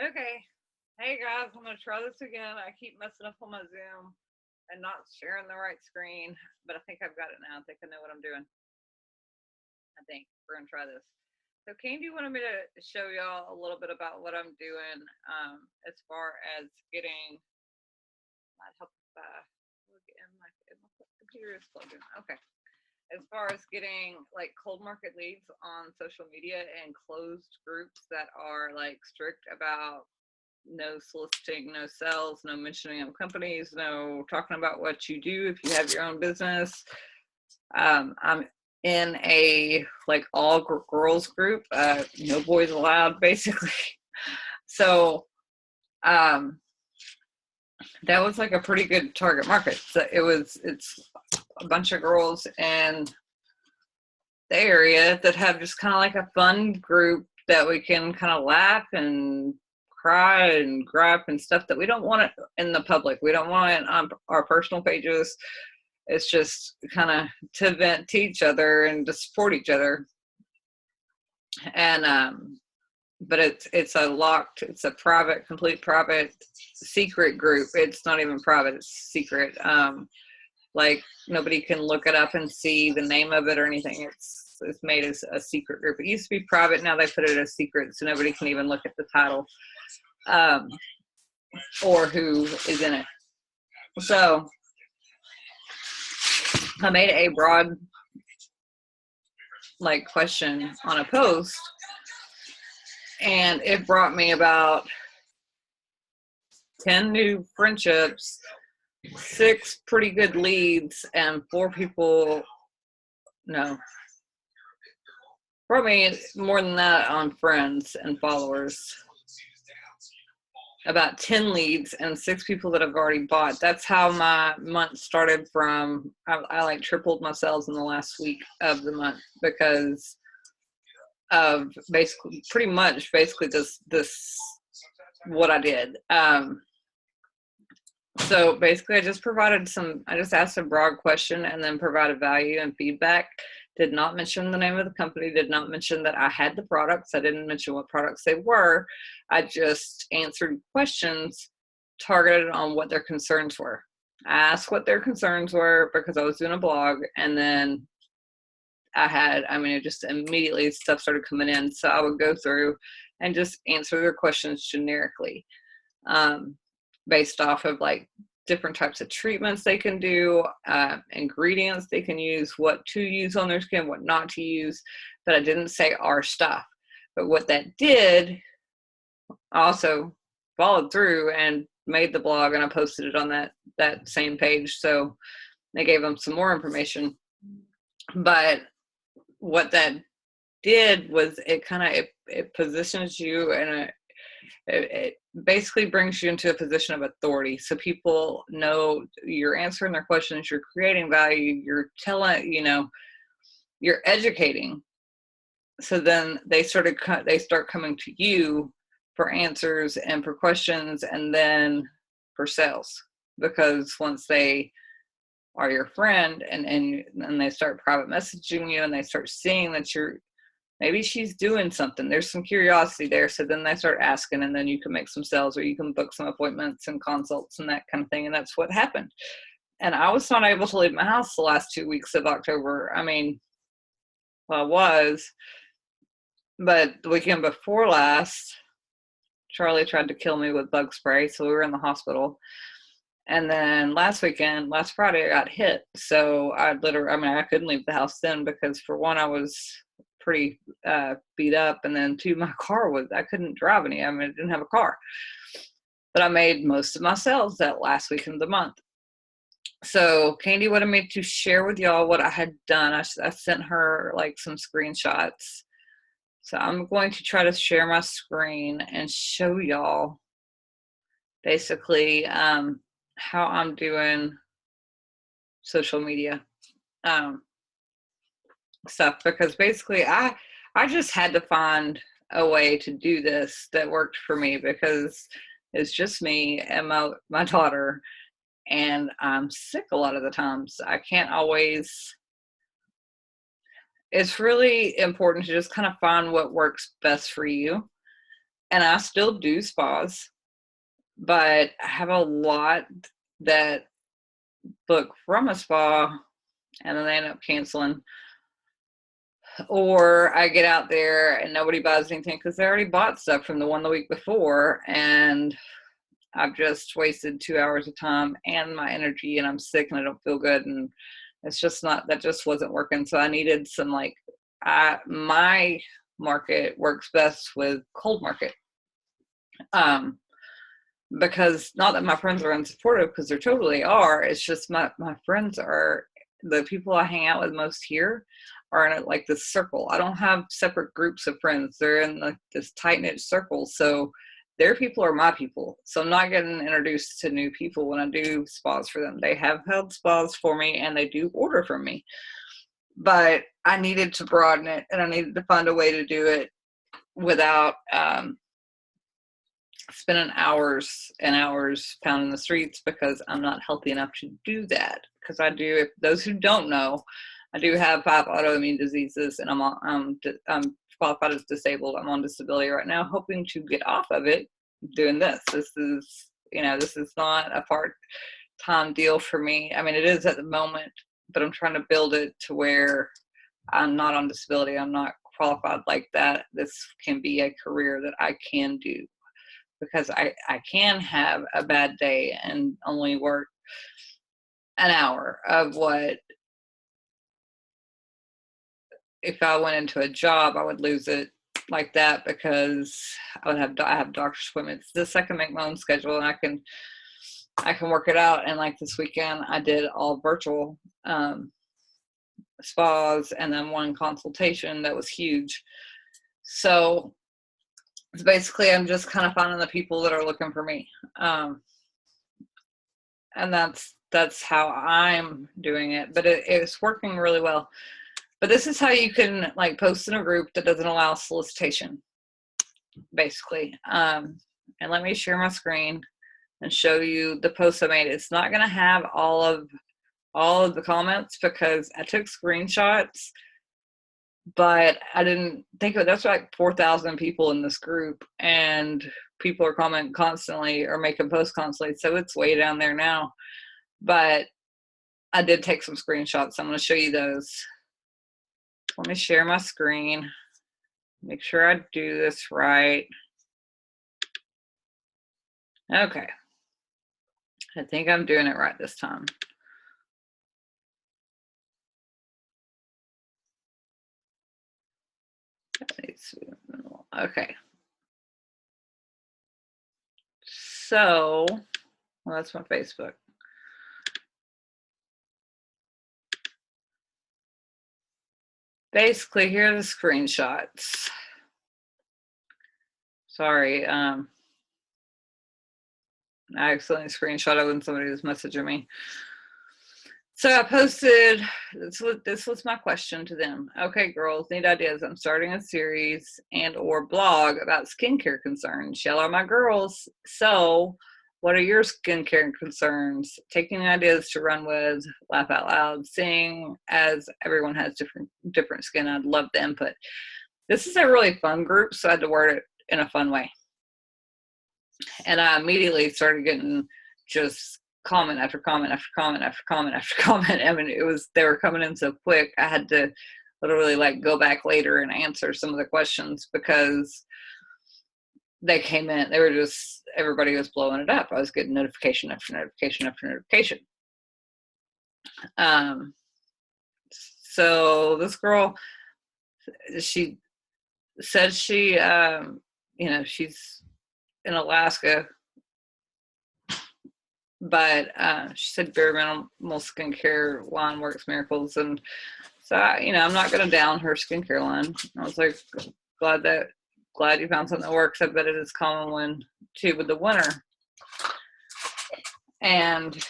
Okay. Hey guys, I'm gonna try this again. I keep messing up on my Zoom and not sharing the right screen, but I think I've got it now. I think I know what I'm doing. I think we're gonna try this. So Candy wanted me to show y'all a little bit about what I'm doing as far as getting might help look in my computer is plugged in. Okay. As far as getting like cold market leads on social media and closed groups that are like strict about no soliciting, no sales, no mentioning of companies, no talking about what you do if you have your own business. I'm in a like all girls group, no boys allowed, basically. So um, that was like a pretty good target market. So it's a bunch of girls in the area that have just kind of like a fun group that we can kind of laugh and cry and gripe and stuff that we don't want it in the public. We don't want it on our personal pages. It's just kind of to vent to each other and to support each other. And but it's a locked, it's a private, complete private, secret group. It's not even private; it's secret. Like nobody can look it up and see the name of it or anything. It's made as a secret group. It used to be private. Now they put it as secret, so nobody can even look at the title or who is in it. So I made a broad like question on a post, and it brought me about 10 new friendships, 6 pretty good leads, and 4 people. No, brought me more than that on friends and followers. About 10 leads and 6 people that have already bought. That's how my month started from. I like tripled my sales in the last week of the month because of basically pretty much basically this what I did. So basically I just asked a broad question and then provided value and feedback. Did not mention the name of the company, did not mention that I had the products. I didn't mention what products they were. I just answered questions targeted on what their concerns were. I asked what their concerns were because I was doing a blog, and then it just immediately stuff started coming in. So I would go through and just answer their questions generically, based off of like different types of treatments they can do, ingredients they can use, what to use on their skin, what not to use. But I didn't say our stuff. But what that did, I also followed through and made the blog, and I posted it on that same page. So they gave them some more information. But what that did was it positions you in it basically brings you into a position of authority. So people know you're answering their questions, you're creating value, you're telling, you're educating. So then they start coming to you for answers and for questions, and then for sales, because once they are your friend and they start private messaging you and they start seeing that maybe she's doing something, there's some curiosity there. So then they start asking, and then you can make some sales, or you can book some appointments and consults and that kind of thing. And that's what happened. And I was not able to leave my house the last 2 weeks of October. I was, but the weekend before last, Charlie tried to kill me with bug spray, so we were in the hospital. And then last Friday, I got hit. So I couldn't leave the house then because, for one, I was pretty beat up, and then 2, my car I couldn't drive any. I didn't have a car. But I made most of my sales that last week of the month. So Candy wanted me to share with y'all what I had done. I sent her like some screenshots. So I'm going to try to share my screen and show y'all basically how I'm doing social media stuff, because basically I just had to find a way to do this that worked for me, because it's just me and my daughter, and I'm sick a lot of the times. I can't always. It's really important to just kind of find what works best for you. and I still do spas, but I have a lot that book from a spa and then they end up canceling. Or I get out there and nobody buys anything because they already bought stuff from the one the week before, and I've just wasted 2 hours of time and my energy, and I'm sick and I don't feel good, and it's just not, that just wasn't working. So I needed some, like, my market works best with cold market. Because not that my friends are unsupportive, because they're totally are. It's just my friends are, the people I hang out with most here are in like this circle. I don't have separate groups of friends. They're in like this tight knit circle. So their people are my people. So I'm not getting introduced to new people when I do spas for them. They have held spas for me and they do order from me. But I needed to broaden it, and I needed to find a way to do it without spending hours and hours pounding the streets, because I'm not healthy enough to do that. Because I do, if those who don't know, I do have 5 autoimmune diseases, and I'm qualified as disabled. I'm on disability right now, hoping to get off of it doing this. This is, this is not a part-time deal for me. I mean, it is at the moment, but I'm trying to build it to where I'm not on disability. I'm not qualified like that. This can be a career that I can do, because I can have a bad day and only work an hour of what, if I went into a job, I would lose it like that, because I have doctor's appointments. This I can make my own schedule, and I can work it out. And like this weekend, I did all virtual spas, and then one consultation that was huge. So basically, I'm just kind of finding the people that are looking for me, and that's how I'm doing it. But it's working really well. But this is how you can, like, post in a group that doesn't allow solicitation, basically. And let me share my screen and show you the post I made. It's not going to have all of the comments, because I took screenshots, but I didn't think of it. That's like 4,000 people in this group, and people are commenting constantly or making posts constantly. So it's way down there now. But I did take some screenshots. I'm going to show you those. Let me share my screen. Make sure I do this right. Okay. I think I'm doing it right this time. Okay. So, well, that's my Facebook. Basically, here are the screenshots. Sorry, I accidentally screenshot when somebody was messaging me. So I posted, this was my question to them. Okay, girls, need ideas. I'm starting a series and or blog about skincare concerns. Y'all are my girls. So what are your skincare concerns? Taking ideas to run with, laugh out loud, sing, as everyone has different skin. I'd love the input. This is a really fun group, so I had to word it in a fun way. And I immediately started getting just comment after comment after comment after comment after comment. I mean, they were coming in so quick. I had to literally like go back later and answer some of the questions, because they came in, everybody was blowing it up. I was getting notification after notification after notification. So this girl, she said she's in Alaska, but she said Bare Minimal skincare line works miracles. And so I'm not going to down her skincare line. I was like, glad you found something that works. I bet it is common one too with the winter. And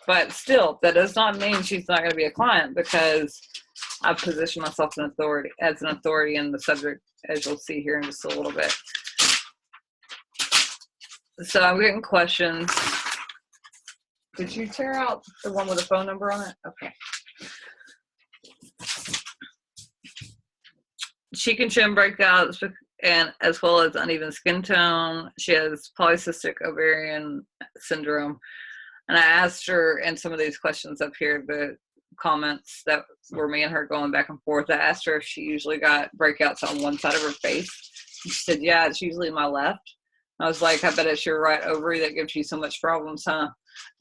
but still, that does not mean she's not going to be a client, because I've positioned myself as an authority in the subject, as you'll see here in just a little bit. So I'm getting questions. Did you tear out the one with the phone number on it? Okay. cheek and chin breakouts, and as well as uneven skin tone. She has polycystic ovarian syndrome. And I asked her in some of these questions up here, the comments that were me and her going back and forth, I asked her if she usually got breakouts on one side of her face. She said, yeah, it's usually my left. I was like, I bet it's your right ovary that gives you so much problems, huh?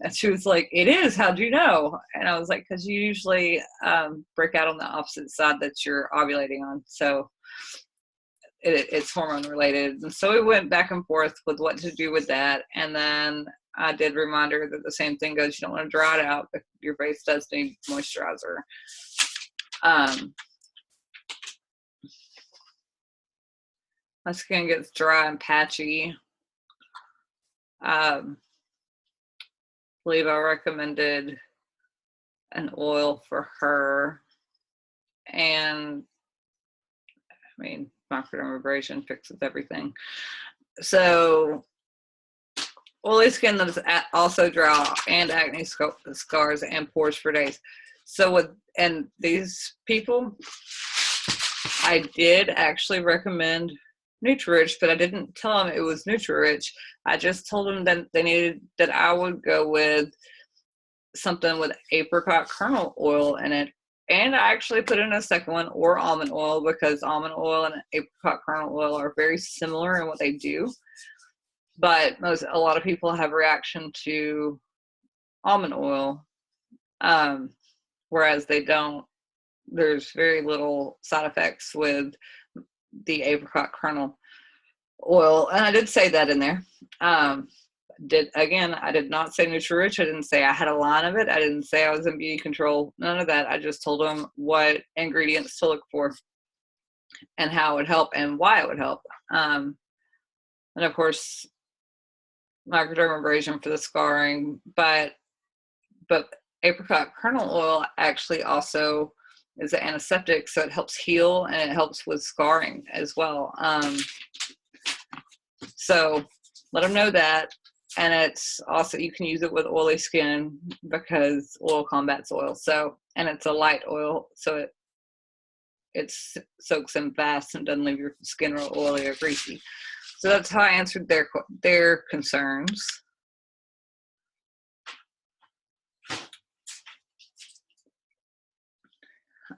And she was like, it is. How'd you know? And I was like, because you usually break out on the opposite side that you're ovulating on. So it's hormone related. And so we went back and forth with what to do with that. And then I did remind her that the same thing goes. You don't want to dry it out, but your face does need moisturizer. My skin gets dry and patchy. I believe I recommended an oil for her. And I mean, microdermabrasion fixes everything. So oily skin that is also dry and acne scars and pores for days. So and these people, I did actually recommend Nutri-Rich, but I didn't tell them it was Nutri-Rich. I just told them that I would go with something with apricot kernel oil in it. And I actually put in a second one, or almond oil, because almond oil and apricot kernel oil are very similar in what they do. But a lot of people have a reaction to almond oil, whereas they don't. There's very little side effects with the apricot kernel oil, and I did say that in there. I did not say Nutri-Rich. I didn't say I had a line of it. I didn't say I was in beauty control. None of that. I just told them what ingredients to look for and how it would help and why it would help. And of course, microdermabrasion for the scarring, but apricot kernel oil actually also is an antiseptic, so it helps heal and it helps with scarring as well. So let them know that. And it's also, you can use it with oily skin because oil combats oil. So, and it's a light oil, so it soaks in fast and doesn't leave your skin real oily or greasy. So that's how I answered their concerns.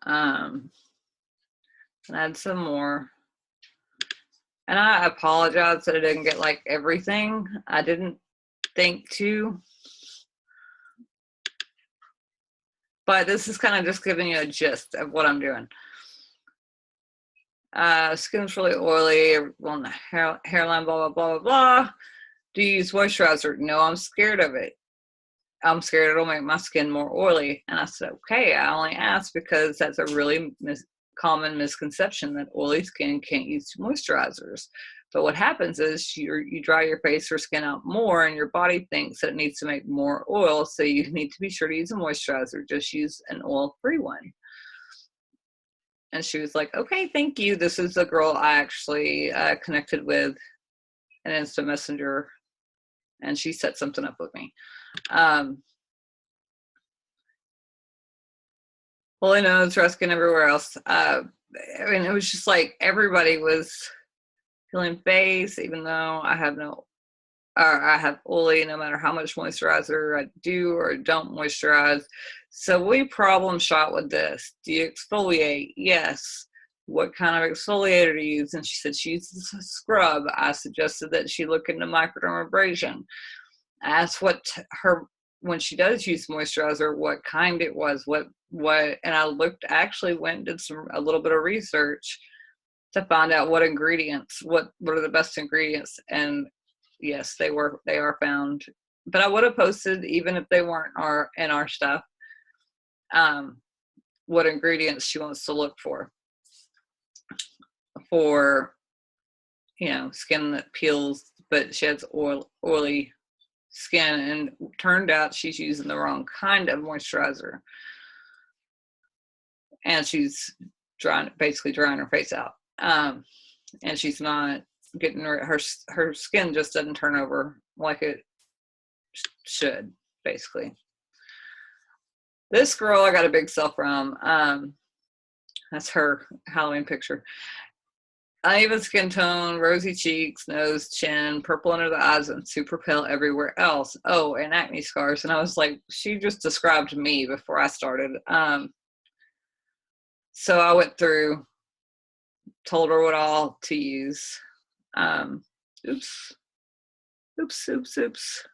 And I had some more. And I apologize that I didn't get like everything. I didn't think to. But this is kind of just giving you a gist of what I'm doing. Skin's really oily, on the hairline, blah, blah, blah, blah, blah. Do you use moisturizer? No, I'm scared of it. I'm scared it'll make my skin more oily. And I said, okay, I only asked because that's a really common misconception that oily skin can't use moisturizers. But what happens is you dry your face or skin out more, and your body thinks that it needs to make more oil, so you need to be sure to use a moisturizer. Just use an oil-free one. And she was like, okay, thank you. This is the girl I actually connected with an instant messenger, and she set something up with me. Holy nose, Ruskin, everywhere else. I mean, it was just like everybody was feeling base, even though I have oily, no matter how much moisturizer I do or don't moisturize. So we problem shot with this. Do you exfoliate? Yes. What kind of exfoliator do you use? And she said she uses a scrub. I suggested that she look into microdermabrasion. I asked when she does use moisturizer, what kind it was, and I actually went and did a little bit of research to find out what ingredients, what are the best ingredients. And yes, they are found. But I would have posted, even if they weren't in our stuff, what ingredients she wants to look for, skin that peels, but she has oily skin, and turned out she's using the wrong kind of moisturizer. And she's basically drying her face out. And she's not getting her skin just doesn't turn over like it should, basically. This girl I got a big sell from. That's her Halloween picture. uneven skin tone, rosy cheeks, nose, chin, purple under the eyes, and super pale everywhere else. Oh, and acne scars. And I was like, she just described me before I started. So I went through, told her what all to use. Oops. Oops, oops, oops.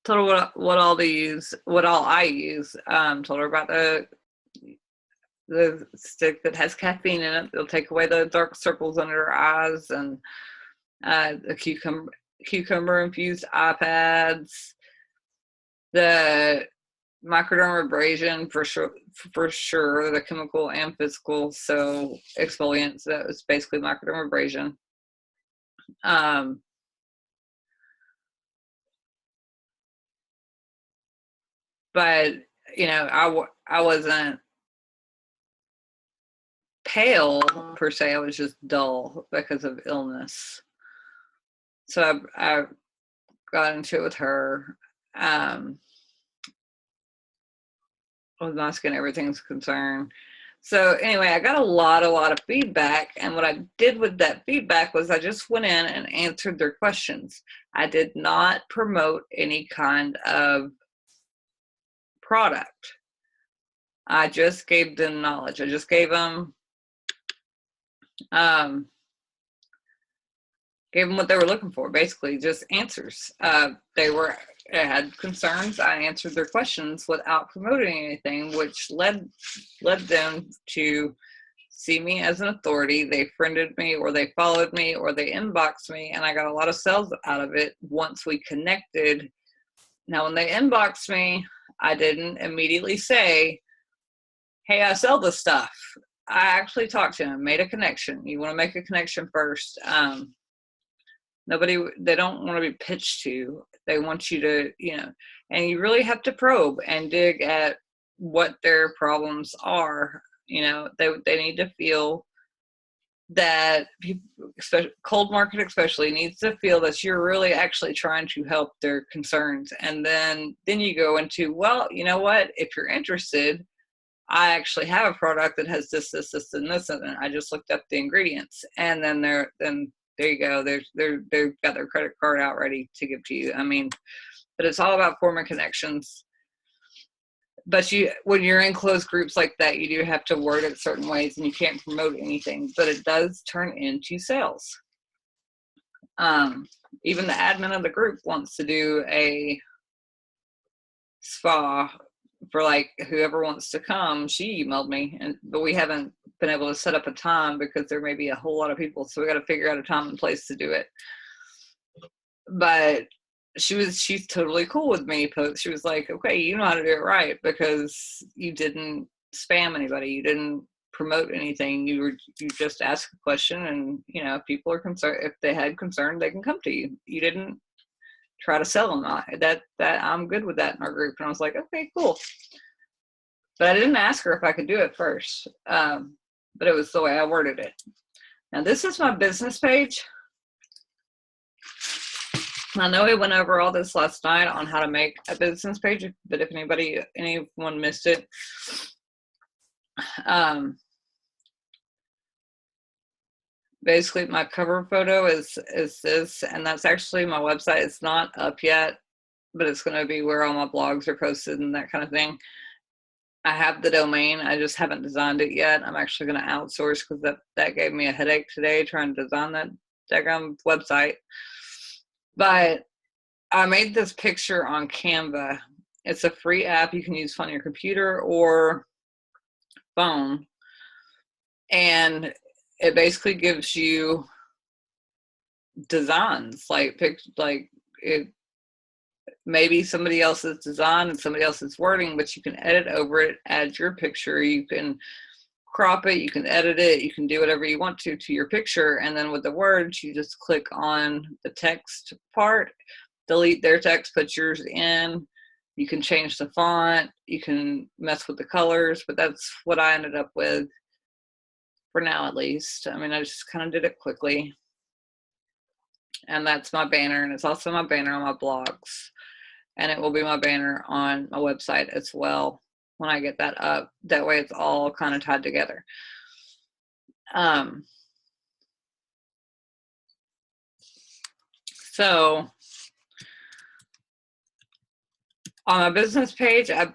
Told her what all to use, what all I use. Told her about the stick that has caffeine in it. It'll take away the dark circles under her eyes, and the cucumber infused eye pads, the microdermabrasion for sure, the chemical and physical, so exfoliants. That was basically microdermabrasion. But you know, I wasn't pale per se. I was just dull because of illness. So I got into it with her. With my skin, everything's concerned. So anyway, I got a lot of feedback, and what I did with that feedback was I just went in and answered their questions. I did not promote any kind of product. I just gave them knowledge. I just gave them what they were looking for, basically just answers. They had concerns. I answered their questions without promoting anything, which led them to see me as an authority. They friended me, or they followed me, or they inboxed me, and I got a lot of sales out of it once we connected. Now, when they inboxed me, I didn't immediately say, hey, I sell this stuff. I actually talked to them, made a connection. You want to make a connection first. They don't want to be pitched to. They want you to, and you really have to probe and dig at what their problems are. They need to feel that people, especially cold market especially, needs to feel that you're really actually trying to help their concerns. And then you go into, well, you know what, if you're interested, I actually have a product that has this, and this, and I just looked up the ingredients. And then there you go. They've got their credit card out ready to give to you. I mean, but it's all about forming connections. But when you're in closed groups like that, you do have to word it certain ways, and you can't promote anything. But it does turn into sales. Even the admin of the group wants to do a spa for like whoever wants to come. She emailed me, but we haven't been able to set up a time because there may be a whole lot of people, so we got to figure out a time and place to do it. But she's totally cool with me. She was like, okay, you know how to do it right, because you didn't spam anybody, you didn't promote anything, you just ask a question, and if people are concerned, if they had concern, they can come to you. You didn't try to sell them. That I'm good with that in our group. And I was like, okay, cool. But I didn't ask her if I could do it first. But it was the way I worded it. Now this is my business page. I know we went over all this last night on how to make a business page, but if anyone missed it, basically my cover photo is this, and that's actually my website. It's not up yet, but it's going to be where all my blogs are posted and that kind of thing. I have the domain. I just haven't designed it yet. I'm actually going to outsource, because that gave me a headache today trying to design that daggone website. But I made this picture on Canva. It's a free app you can use on your computer or phone. And it basically gives you designs, like it maybe somebody else's design and somebody else's wording, but you can edit over it, add your picture, you can crop it, you can edit it, you can do whatever you want to your picture. And then with the words, you just click on the text part, delete their text, put yours in. You can change the font, you can mess with the colors, but that's what I ended up with for now, at least. I mean, I just kind of did it quickly. And that's my banner, and it's also my banner on my blogs, and it will be my banner on my website as well. when I get that up. That way it's all kind of tied together. So on my business page, I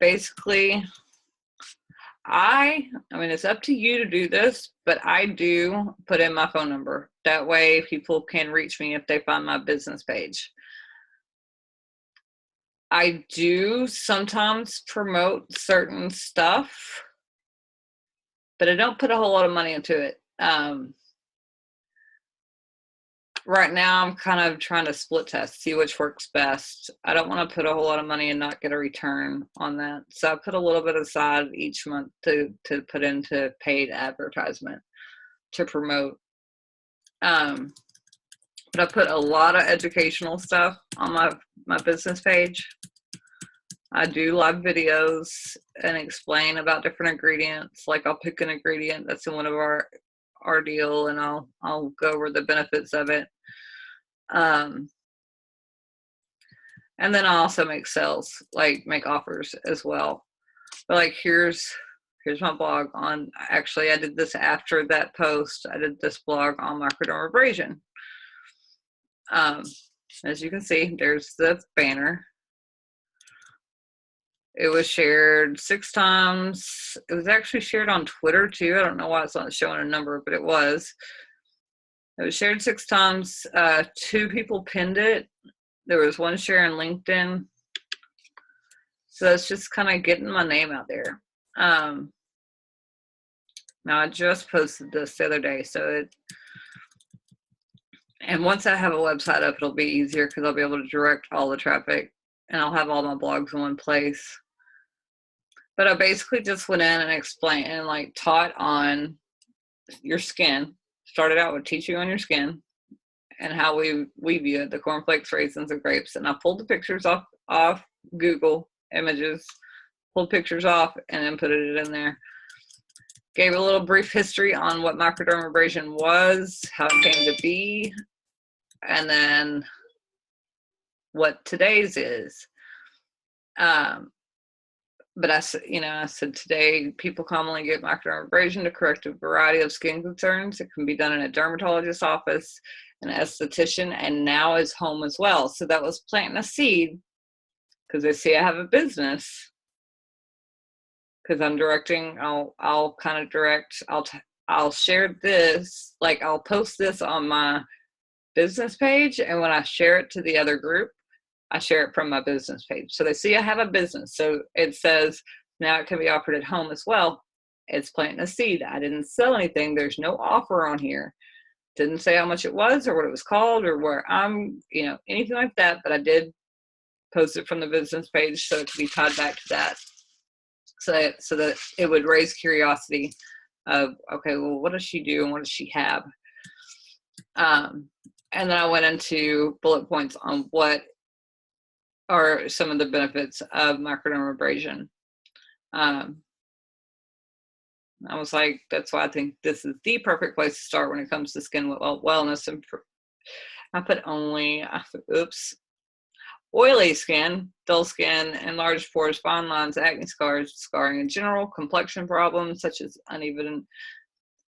mean, it's up to you to do this, but I do put in my phone number. That way people can reach me if they find my business page. I do sometimes promote certain stuff, but I don't put a whole lot of money into it. Right now, I'm kind of trying to split test, see which works best. I don't want to put a whole lot of money and not get a return on that. So I put a little bit aside each month to put into paid advertisement to promote. But I put a lot of educational stuff on my business page. I do live videos and explain about different ingredients. Like I'll pick an ingredient that's in one of our deal, and I'll go over the benefits of it. And then I also make sales, like make offers as well. But like here's my blog on, actually I did this after that post. I did this blog on microdermabrasion. As you can see, there's the banner. It was shared 6 times. It was actually shared on Twitter too. I don't know why it's not showing a number, but it was. It was shared 6 times. 2 people pinned it. There was 1 share in LinkedIn. So that's just kind of getting my name out there. Now I just posted this the other day, and once I have a website up, it'll be easier because I'll be able to direct all the traffic, and I'll have all my blogs in one place. But I basically just went in and explained and like taught on your skin. Started out with teaching on your skin and how we view it, the cornflakes, raisins, and grapes. And I pulled the pictures off Google Images, pulled pictures off, and then put it in there. Gave a little brief history on what microdermabrasion was, how it came to be, and then what today's is. But I said today people commonly get microdermabrasion to correct a variety of skin concerns. It can be done in a dermatologist's office, an esthetician, and now is home as well. So that was planting a seed because they see I have a business. Because I'm directing, I'll kind of direct. I'll share this, like I'll post this on my business page, and when I share it to the other group, I share it from my business page. So they see I have a business. So it says now it can be offered at home as well. It's planting a seed. I didn't sell anything. There's no offer on here. Didn't say how much it was or what it was called or where I'm, anything like that. But I did post it from the business page so it could be tied back to that. So that it would raise curiosity of, okay, well, what does she do and what does she have? And then I went into bullet points on what are some of the benefits of microdermabrasion. I was like, that's why I think this is the perfect place to start when it comes to skin wellness. And I put oily skin, dull skin, enlarged pores, fine lines, acne scars, scarring in general, complexion problems such as uneven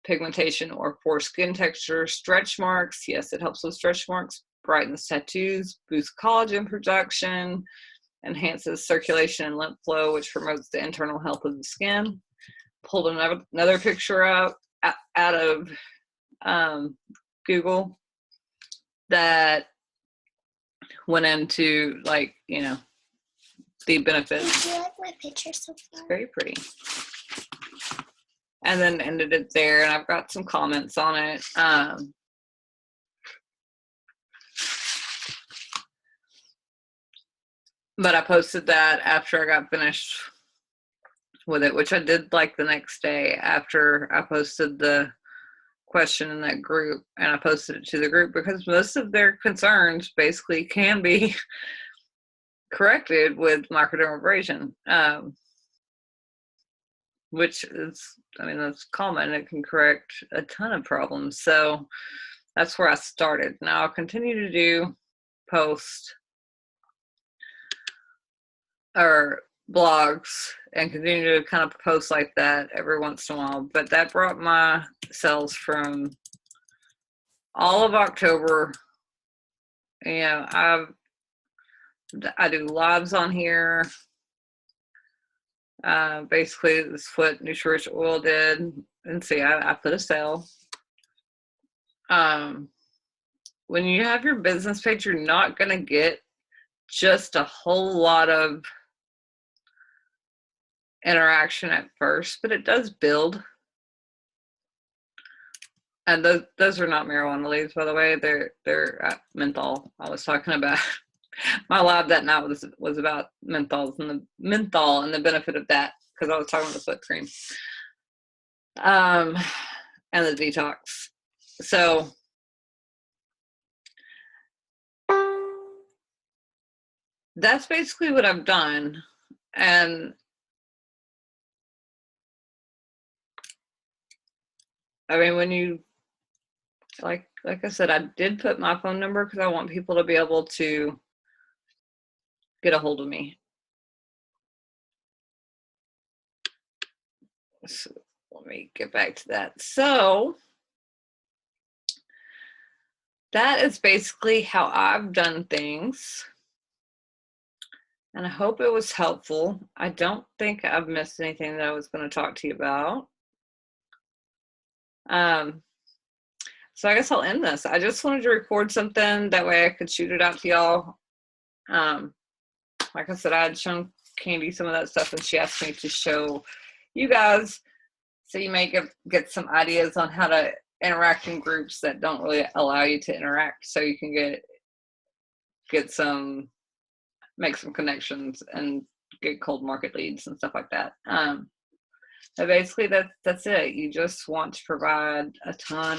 pigmentation or poor skin texture, stretch marks. Yes, it helps with stretch marks. Brightens tattoos, boosts collagen production, enhances circulation and lymph flow, which promotes the internal health of the skin. Pulled another picture out of Google that went into the benefits. Do you like my picture so far? It's very pretty. And then ended it there, and I've got some comments on it. But I posted that after I got finished with it, which I did like the next day after I posted the question in that group, and I posted it to the group because most of their concerns basically can be corrected with microdermabrasion, which is, that's common. It can correct a ton of problems. So that's where I started. Now I'll continue to do post or blogs and continue to kind of post like that every once in a while. But that brought my sales from all of October. You know, I do lives on here. Basically, this is what Nutrich Oil did. And see, I put a sale. When you have your business page, you're not going to get just a whole lot of interaction at first, but it does build. And those are not marijuana leaves, by the way. They're menthol. I was talking about my lab that night was about menthols and the menthol and the benefit of that, because I was talking about the foot cream, and the detox. So that's basically what I've done. And I mean, when you, like I said, I did put my phone number because I want people to be able to get a hold of me. So let me get back to that. So that is basically how I've done things. And I hope it was helpful. I don't think I've missed anything that I was going to talk to you about. So I guess I'll end this. I just wanted to record something, that way I could shoot it out to y'all. Like I said, I had shown Candy some of that stuff, and she asked me to show you guys, so you may get some ideas on how to interact in groups that don't really allow you to interact, so you can make some connections and get cold market leads and stuff like that. But basically that's it. You just want to provide a ton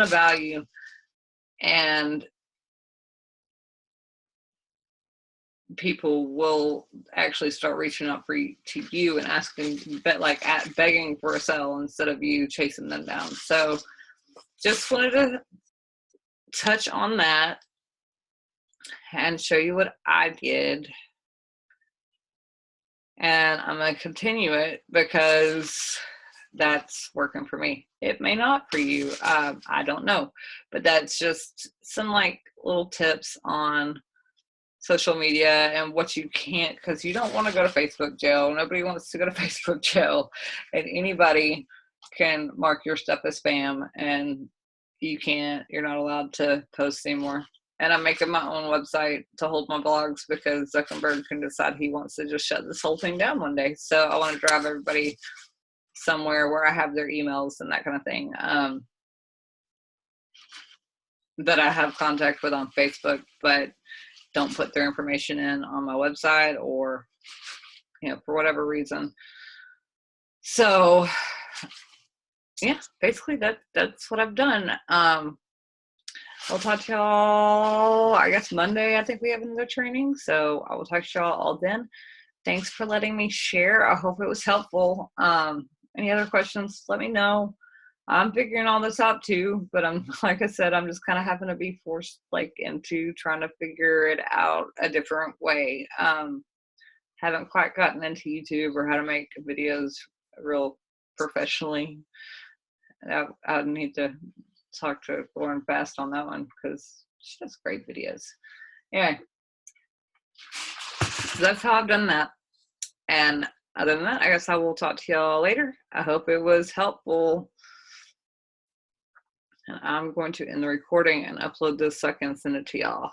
of value, and people will actually start reaching out to you and asking, begging for a sale instead of you chasing them down. So just wanted to touch on that and show you what I did. And I'm going to continue it because that's working for me. It may not for you. I don't know. But that's just some little tips on social media and what you can't, because you don't want to go to Facebook jail. Nobody wants to go to Facebook jail. And anybody can mark your stuff as spam, and you're not allowed to post anymore. And I'm making my own website to hold my blogs because Zuckerberg can decide he wants to just shut this whole thing down one day. So I want to drive everybody somewhere where I have their emails and that kind of thing, that I have contact with on Facebook, but don't put their information in on my website, or, for whatever reason. So yeah, basically that's what I've done. I'll talk to y'all, I guess Monday. I think we have another training, so I will talk to y'all all then. Thanks for letting me share. I hope it was helpful. Any other questions, let me know. I'm figuring all this out too, but like I said, I'm just kind of having to be forced into trying to figure it out a different way. Haven't quite gotten into YouTube or how to make videos real professionally. I need to talk to Lauren Fast on that one, because she does great videos. Anyway, so that's how I've done that. And other than that, I guess I will talk to y'all later. I hope it was helpful. And I'm going to end the recording and upload this so I can send it to y'all.